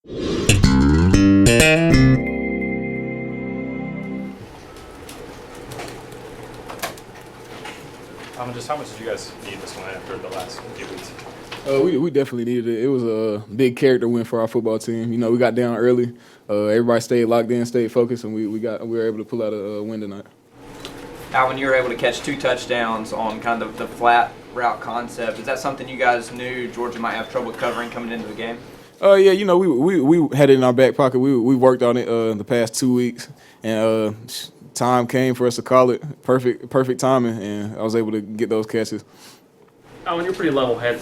Just how much did you guys need this one after the last few weeks? We definitely needed it. It was a big character win for our football team. You know, we got down early. Everybody stayed locked in, stayed focused, and we were able to pull out a win tonight. Alvin, you were able to catch 2 touchdowns on kind of the flat route concept. Is that something you guys knew Georgia might have trouble covering coming into the game? Yeah, you know, we had it in our back pocket. We worked on it the past 2 weeks, and time came for us to call it. Perfect timing, and I was able to get those catches. Alvin, you're pretty level-headed.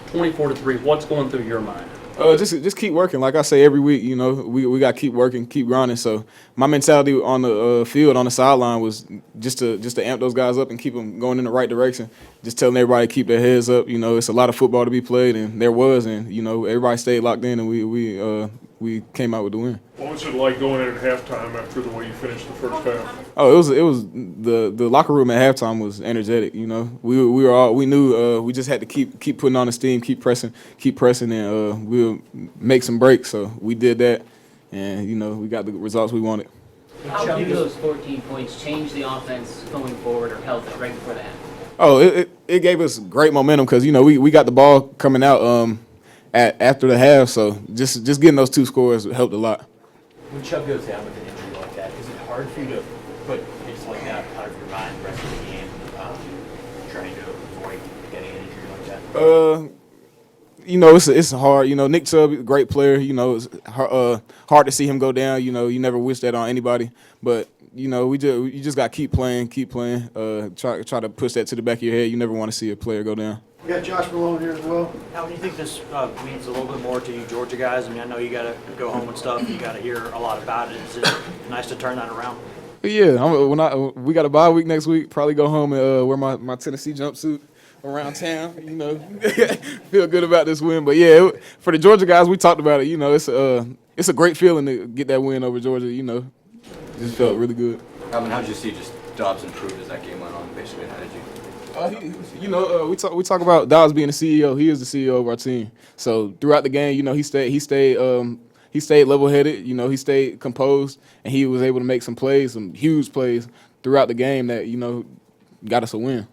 24-3. What's going through your mind? Just keep working. Like I say every week, you know, we got to keep working, keep grinding. So my mentality on the field, on the sideline, was just to amp those guys up and keep them going in the right direction. Just telling everybody to keep their heads up. You know, it's a lot of football to be played, and there was, and you know, everybody stayed locked in, and we came out with the win. What was it like going in at halftime after the way you finished the first half? Oh, it was the locker room at halftime was energetic. You know, we knew we just had to keep putting on the steam, keep pressing, and we'll make some breaks. So we did that, and you know, we got the results we wanted. How did those 14 points change the offense going forward, or help it right before the half? Oh, it gave us great momentum because you know we got the ball coming out after the half, so just getting those 2 scores helped a lot. When Chubb goes down with an injury like that, is it hard for you to put things like that out of your mind the rest of the game, trying to avoid getting an injury like that? You know, it's hard. You know, Nick Chubb, great player. You know, it's hard to see him go down. You know, you never wish that on anybody. But you know, you just got to keep playing. Try to push that to the back of your head. You never want to see a player go down. We got Josh Malone here as well. How do you think this means a little bit more to you Georgia guys? I mean, I know you got to go home and stuff. You got to hear a lot about it. Is it nice to turn that around? Yeah, we got a bye week next week. Probably go home and wear my Tennessee jumpsuit around town. You know, feel good about this win. But yeah, for the Georgia guys, we talked about it. You know, it's a great feeling to get that win over Georgia. You know, it just felt really good. Alvin, how did you see just Dobbs improve as that game went on? Basically, how did you? We talk about Dobbs being the CEO. He is the CEO of our team. So throughout the game, you know, he stayed level-headed. You know, he stayed composed, and he was able to make some plays, some huge plays throughout the game that you know got us a win.